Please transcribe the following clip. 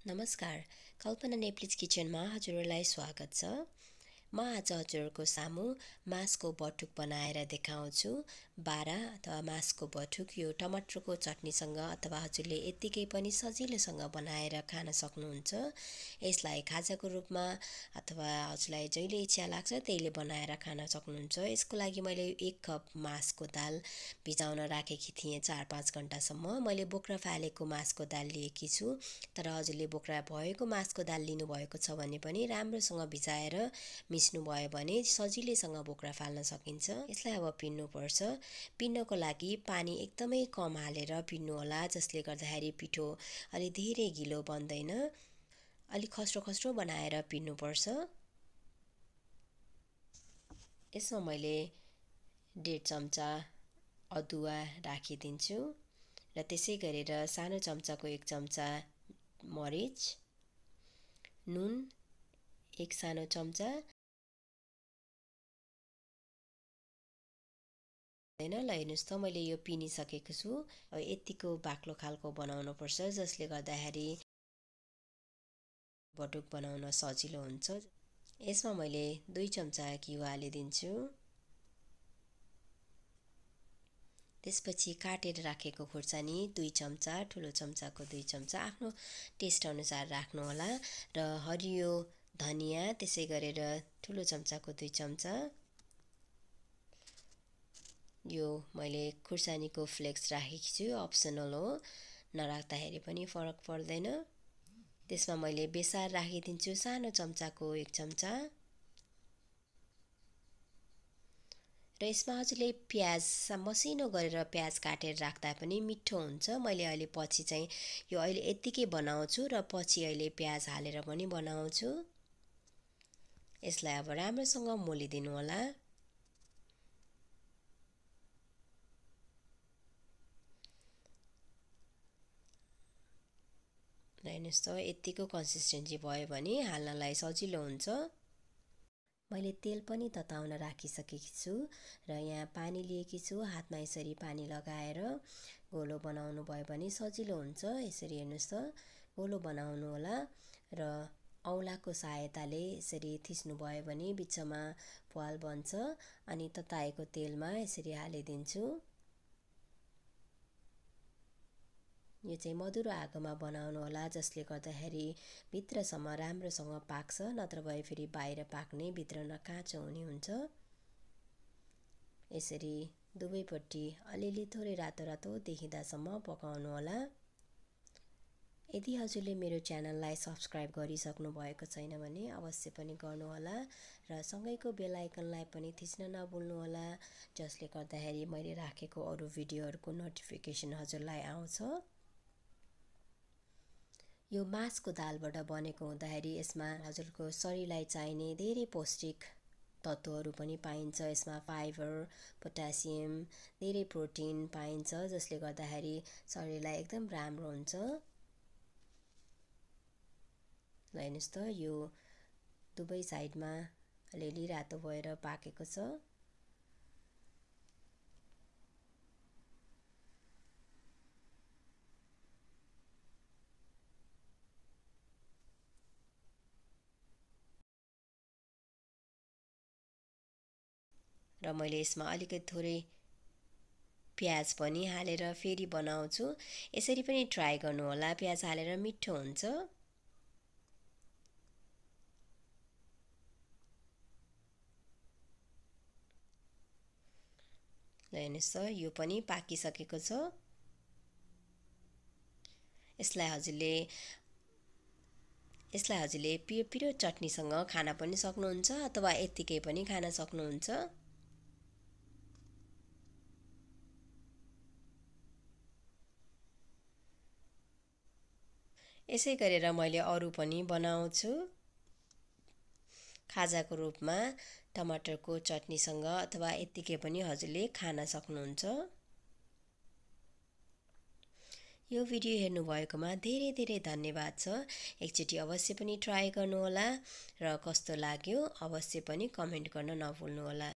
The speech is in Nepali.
नमस्कार, कल्पना नेप्लिज किचनमा हजुरहरूलाई स्वागत छ। म आज हजुरहरूको सामु मासको बटुक बनाएर देखाउँछु। बारा अथवा मासको बटुक यो टमाटरको चटनीसँग अथवा हजुरले यत्तिकै पनि सजिलोसँग बनाएर खान सक्नुहुन्छ। यसलाई खाजाको रूपमा अथवा हजुरलाई जहिले इच्छा लाग्छ त्यहिले बनाएर खान सक्नुहुन्छ। यसको लागि मैले 1 कप मासको दाल भिजाउन राखेकी थिएँ 4-5 घण्टासम्म। मैले बोक्रा फालेको मासको दाल लिएकी छु, तर हजुरले बोक्रा भएको मासको दाल लिनुभएको छ भने पनि राम्रोसँग भिजाएर मिस्नु भयो भने सजिलैसँग बोक्रा फाल्न सकिन्छ। यसलाई अब पिन्नुपर्छ। पिन्नको लागि पानी एकदमै कम हालेर पिन्नु होला, जसले गर्दाखेरि पिठो अलि धेरै गिलो बन्दैन। अलि खस्रो खस्रो बनाएर पिन्नुपर्छ। यसमा मैले 1.5 चम्चा अदुवा राखिदिन्छु र त्यसै गरेर सानो चम्चाको 1 चम्चा मरिच, नुन 1 सानो चम्चा ल हेर्नुहोस् त मैले यो पिनिसकेको छु। अब यतिको बाक्लो खालको बनाउनुपर्छ, जसले गर्दाखेरि बटुक बनाउन सजिलो हुन्छ। यसमा मैले 2 चम्चा घिउ हालिदिन्छु। त्यसपछि काटेर राखेको खुर्सानी 2 चम्चा, ठुलो चम्चाको 2 चम्चा आफ्नो टेस्ट अनुसार राख्नु होला र हरियो धनिया त्यसै गरेर ठुलो चम्चाको 2 चम्चा। यो मैले खुर्सानीको फ्लेक्स राखेकी छु, अप्सनल हो, नराख्दाखेरि पनि फरक पर्दैन। त्यसमा मैले बेसार राखिदिन्छु सानो चम्चाको 1 चम्चा र यसमा हजुरले प्याज मसिनो गरेर प्याज काटेर राख्दा पनि मिठो हुन्छ। मैले अहिले पछि चाहिँ यो अहिले यत्तिकै बनाउँछु र पछि अहिले प्याज हालेर पनि बनाउँछु। यसलाई अब राम्रोसँग मोलिदिनु होला। हेर्नुहोस् त यतिको कन्सिस्टेन्सी भयो भने हाल्नलाई सजिलो हुन्छ। मैले तेल पनि तताउन राखिसकेकी छु र यहाँ पानी लिएकी छु। हातमा यसरी पानी लगाएर गोलो बनाउनु भयो भने सजिलो हुन्छ। यसरी हेर्नुहोस् त गोलो बनाउनु होला र औँलाको सहायताले यसरी थिच्नु भयो भने बिचमा प्वाल बन्छ अनि तताएको तेलमा यसरी हालिदिन्छु। यो चाहिँ मधुरो आगोमा बनाउनु होला, जसले गर्दाखेरि भित्रसम्म राम्रोसँग पाक्छ, नत्र भए फेरि बाहिर पाक्ने भित्र नकाँचो हुने हुन्छ। यसरी दुवैपट्टि अलिअलि थोरै रातो रातो देखिँदासम्म पकाउनु होला। यदि हजुरले मेरो च्यानललाई सब्सक्राइब गरिसक्नु भएको छैन भने अवश्य पनि गर्नुहोला र सँगैको बेल आइकनलाई पनि थिच्न नभुल्नुहोला, जसले गर्दाखेरि मैले राखेको अरू भिडियोहरूको नोटिफिकेसन हजुरलाई आउँछ। यो मासको दालबाट बनेको हुँदाखेरि यसमा हजुरको शरीरलाई चाहिने धेरै पौष्टिक तत्त्वहरू पनि पाइन्छ। यसमा फाइबर, पोटासियम, धेरै प्रोटिन पाइन्छ, जसले गर्दाखेरि शरीरलाई एकदम राम्रो हुन्छ। हेर्नुहोस् त यो दुवै साइडमा अलिअलि रातो भएर पाकेको छ। र मैले यसमा अलिकति थोरै प्याज पनि हालेर फेरि बनाउँछु। यसरी पनि ट्राई गर्नुहोला, प्याज हालेर मिठो हुन्छ। हेर्नुहोस् त यो पनि पाकिसकेको छ। यसलाई हजुरले पिरो चटनीसँग खान पनि सक्नुहुन्छ अथवा यत्तिकै पनि खान सक्नुहुन्छ। यसै गरेर मैले अरू पनि बनाउँछु। खाजाको रूपमा टमाटरको चटनीसँग अथवा यत्तिकै पनि हजुरले खान सक्नुहुन्छ। यो भिडियो हेर्नुभएकोमा धेरै धेरै धन्यवाद छ। एकचोटि अवश्य पनि ट्राई गर्नुहोला र कस्तो लाग्यो अवश्य पनि कमेन्ट गर्न नभुल्नुहोला।